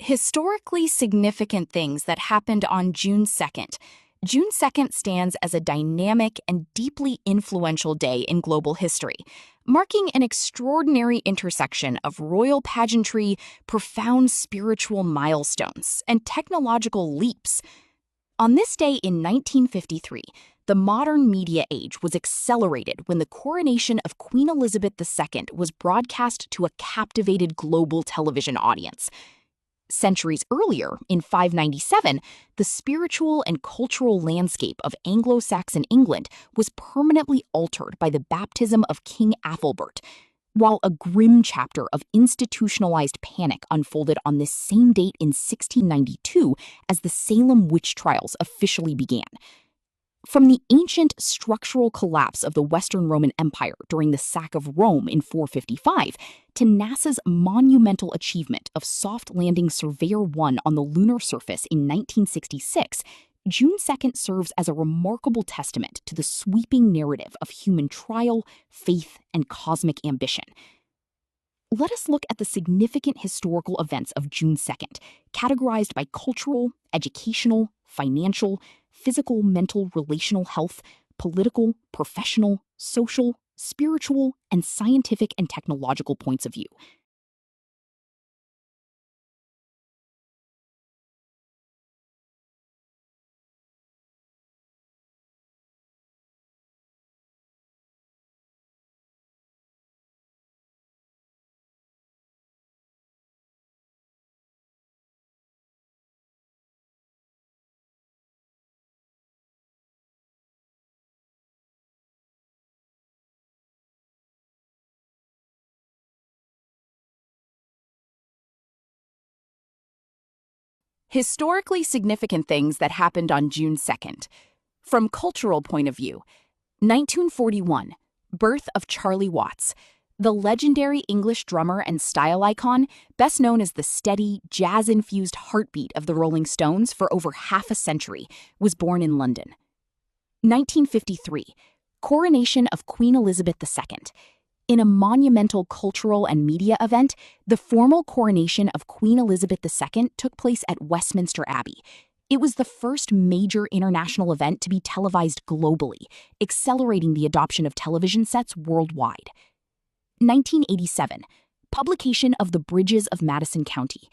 Historically significant things that happened on June 2nd. June 2nd stands as a dynamic and deeply influential day in global history, marking an extraordinary intersection of royal pageantry, profound spiritual milestones, and technological leaps. On this day in 1953, the modern media age was accelerated when the coronation of Queen Elizabeth II was broadcast to a captivated global television audience. Centuries earlier, in 597, the spiritual and cultural landscape of Anglo-Saxon England was permanently altered by the baptism of King Athelbert, while a grim chapter of institutionalized panic unfolded on this same date in 1692 as the Salem witch trials officially began. From the ancient structural collapse of the Western Roman Empire during the sack of Rome in 455 to NASA's monumental achievement of soft-landing Surveyor 1 on the lunar surface in 1966, June 2nd serves as a remarkable testament to the sweeping narrative of human trial, faith, and cosmic ambition. Let us look at the significant historical events of June 2nd, categorized by cultural, educational, financial, physical, mental, relational health, political, professional, social, spiritual, and scientific and technological points of view. Historically significant things that happened on June 2nd. From cultural point of view, 1941, birth of Charlie Watts, the legendary English drummer and style icon, best known as the steady, jazz-infused heartbeat of the Rolling Stones for over half a century, was born in London. 1953, coronation of Queen Elizabeth II. In a monumental cultural and media event, the formal coronation of Queen Elizabeth II took place at Westminster Abbey. It was the first major international event to be televised globally, accelerating the adoption of television sets worldwide. 1987, publication of The Bridges of Madison County.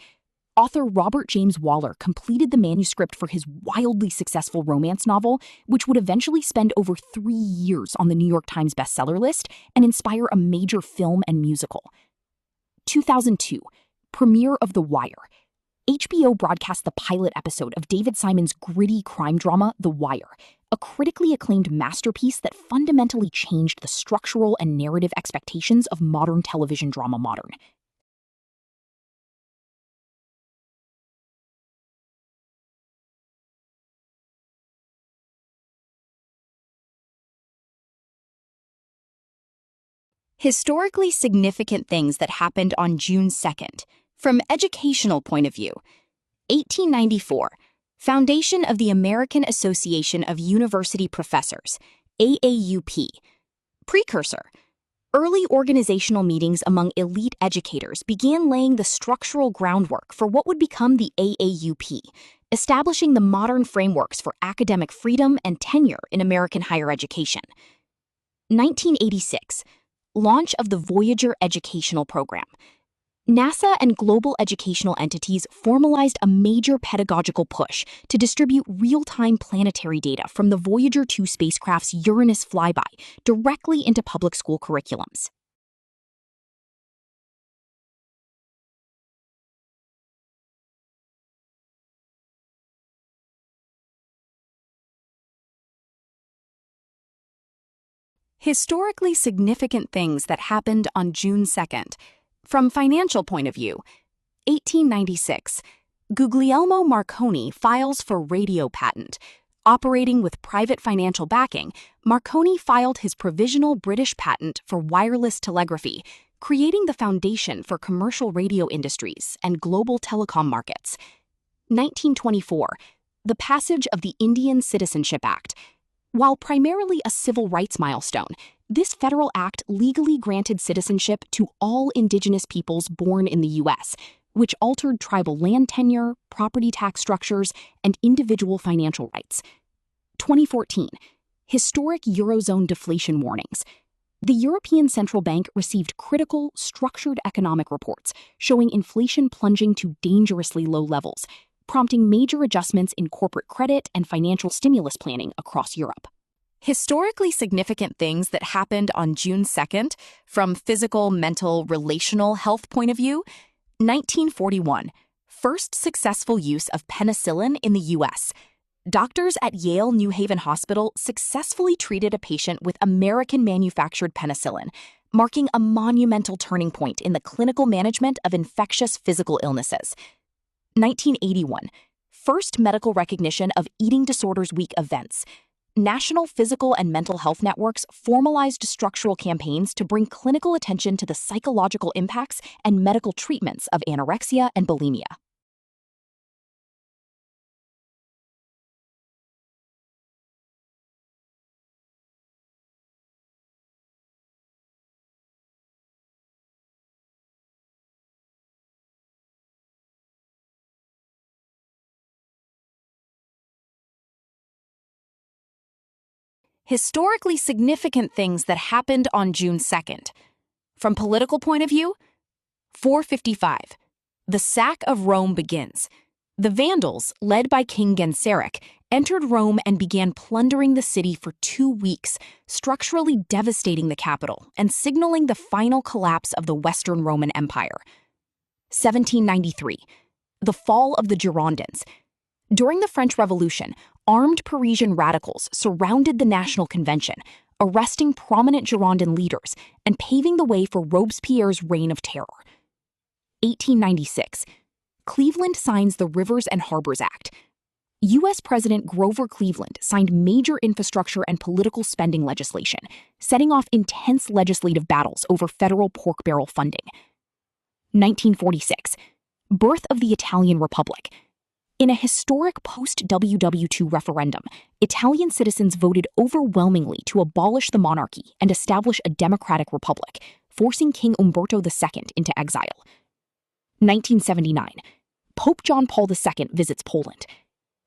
Author Robert James Waller completed the manuscript for his wildly successful romance novel, which would eventually spend over 3 years on the New York Times bestseller list and inspire a major film and musical. 2002, premiere of The Wire. HBO broadcast the pilot episode of David Simon's gritty crime drama, The Wire, a critically acclaimed masterpiece that fundamentally changed the structural and narrative expectations of modern television drama modern. Historically significant things that happened on June 2nd. From educational point of view, 1894, foundation of the American Association of University Professors, AAUP. Precursor, early organizational meetings among elite educators began laying the structural groundwork for what would become the AAUP, establishing the modern frameworks for academic freedom and tenure in American higher education. 1986, launch of the Voyager educational program. NASA and global educational entities formalized a major pedagogical push to distribute real-time planetary data from the Voyager 2 spacecraft's Uranus flyby directly into public school curriculums. Historically significant things that happened on June 2nd. From financial point of view, 1896, Guglielmo Marconi files for radio patent. Operating with private financial backing, Marconi filed his provisional British patent for wireless telegraphy, creating the foundation for commercial radio industries and global telecom markets. 1924, the passage of the Indian Citizenship Act. While primarily a civil rights milestone, this federal act legally granted citizenship to all indigenous peoples born in the U.S., which altered tribal land tenure, property tax structures, and individual financial rights. 2014. Historic Eurozone deflation warnings. The European Central Bank received critical, structured economic reports showing inflation plunging to dangerously low levels, prompting major adjustments in corporate credit and financial stimulus planning across Europe. Historically significant things that happened on June 2nd, from physical, mental, relational health point of view. 1941. First successful use of penicillin in the U.S. Doctors at Yale New Haven Hospital successfully treated a patient with American-manufactured penicillin, marking a monumental turning point in the clinical management of infectious physical illnesses. 1981. First medical recognition of Eating Disorders Week events. National physical and mental health networks formalized structural campaigns to bring clinical attention to the psychological impacts and medical treatments of anorexia and bulimia. Historically significant things that happened on June 2nd. From political point of view, 455. The sack of Rome begins. The Vandals, led by King Genseric, entered Rome and began plundering the city for 2 weeks, structurally devastating the capital and signaling the final collapse of the Western Roman Empire. 1793. The fall of the Girondins. During the French Revolution, armed Parisian radicals surrounded the National Convention, arresting prominent Girondin leaders and paving the way for Robespierre's reign of terror. 1896. Cleveland signs the Rivers and Harbors Act. U.S. President Grover Cleveland signed major infrastructure and political spending legislation, setting off intense legislative battles over federal pork barrel funding. 1946. Birth of the Italian Republic. In a historic post-WW II referendum, Italian citizens voted overwhelmingly to abolish the monarchy and establish a democratic republic, forcing King Umberto II into exile. 1979. Pope John Paul II visits Poland.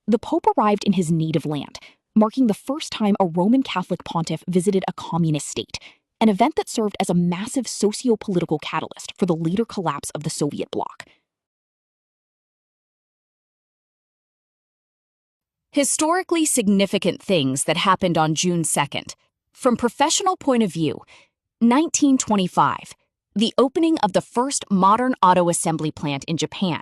The Pope arrived in his native land, marking the first time a Roman Catholic pontiff visited a communist state, an event that served as a massive socio-political catalyst for the later collapse of the Soviet bloc. Historically significant things that happened on June 2nd. From professional point of view, 1925. The opening of the first modern auto assembly plant in Japan.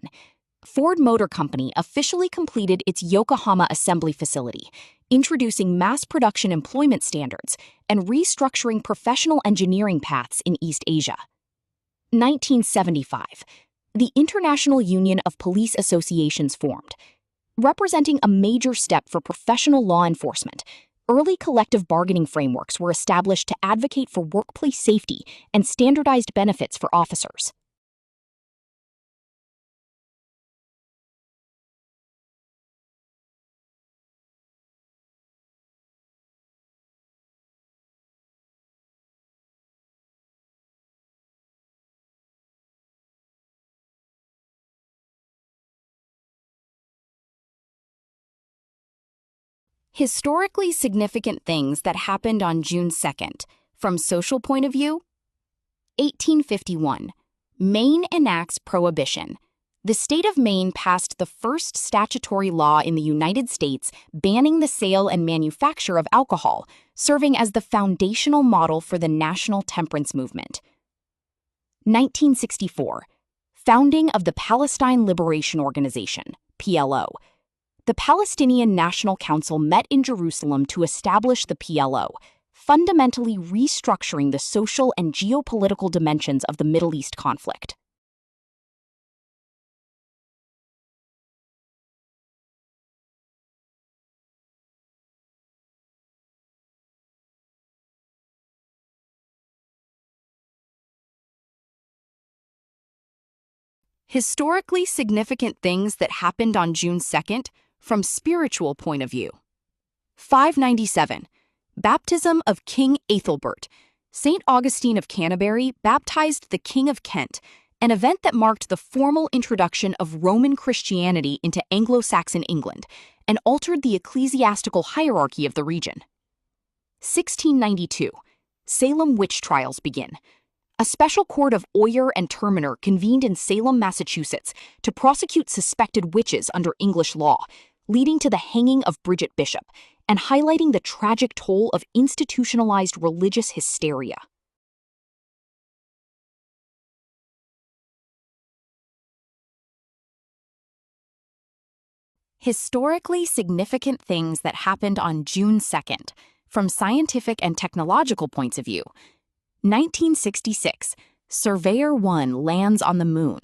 Ford Motor Company officially completed its Yokohama assembly facility, introducing mass production employment standards and restructuring professional engineering paths in East Asia. 1975. The International Union of Police Associations formed. Representing a major step for professional law enforcement, early collective bargaining frameworks were established to advocate for workplace safety and standardized benefits for officers. Historically significant things that happened on June 2nd. From social point of view, 1851. Maine enacts prohibition. The state of Maine passed the first statutory law in the United States banning the sale and manufacture of alcohol, serving as the foundational model for the national temperance movement. 1964. Founding of the Palestine Liberation Organization, PLO. The Palestinian National Council met in Jerusalem to establish the PLO, fundamentally restructuring the social and geopolitical dimensions of the Middle East conflict. Historically significant things that happened on June 2nd. From spiritual point of view. 597. Baptism of King Ethelbert. St. Augustine of Canterbury baptized the King of Kent, an event that marked the formal introduction of Roman Christianity into Anglo-Saxon England and altered the ecclesiastical hierarchy of the region. 1692. Salem witch trials begin. A special court of Oyer and Terminer convened in Salem, Massachusetts, to prosecute suspected witches under English law, leading to the hanging of Bridget Bishop and highlighting the tragic toll of institutionalized religious hysteria. Historically significant things that happened on June 2nd, from scientific and technological points of view. 1966, Surveyor 1 lands on the Moon.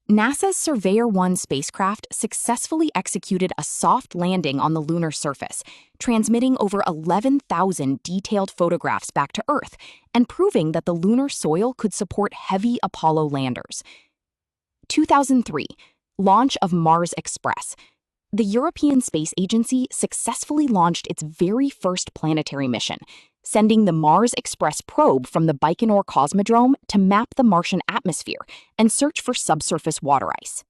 NASA's Surveyor 1 spacecraft successfully executed a soft landing on the lunar surface, transmitting over 11,000 detailed photographs back to Earth and proving that the lunar soil could support heavy Apollo landers. 2003, launch of Mars Express. The European Space Agency successfully launched its very first planetary mission, sending the Mars Express probe from the Baikonur Cosmodrome to map the Martian atmosphere and search for subsurface water ice.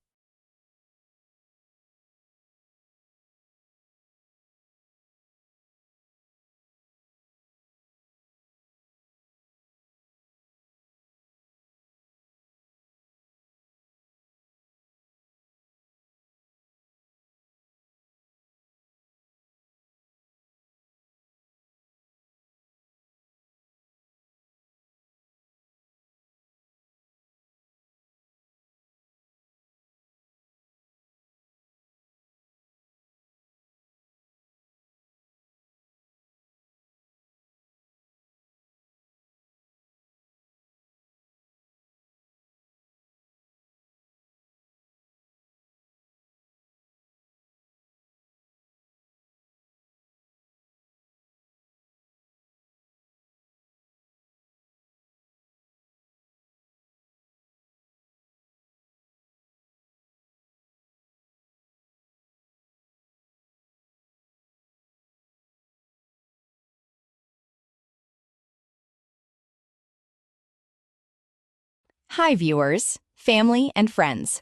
Hi viewers, family, and friends.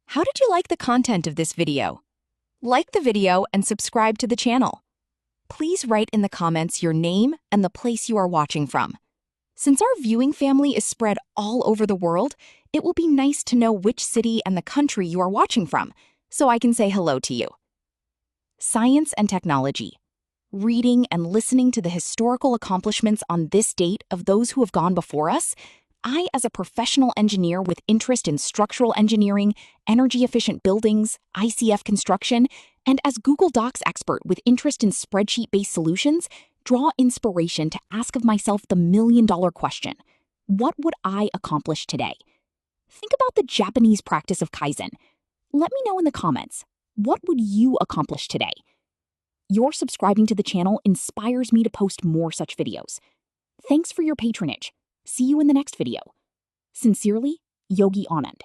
How did you like the content of this video? Like the video and subscribe to the channel. Please write in the comments your name and the place you are watching from. Since our viewing family is spread all over the world, it will be nice to know which city and the country you are watching from, so I can say hello to you. Science and technology. Reading and listening to the historical accomplishments on this date of those who have gone before us, I, as a professional engineer with interest in structural engineering, energy-efficient buildings, ICF construction, and as Google Docs expert with interest in spreadsheet-based solutions, draw inspiration to ask of myself the million-dollar question: what would I accomplish today? Think about the Japanese practice of Kaizen. Let me know in the comments, what would you accomplish today? Your subscribing to the channel inspires me to post more such videos. Thanks for your patronage. See you in the next video. Sincerely, Yogi Anand.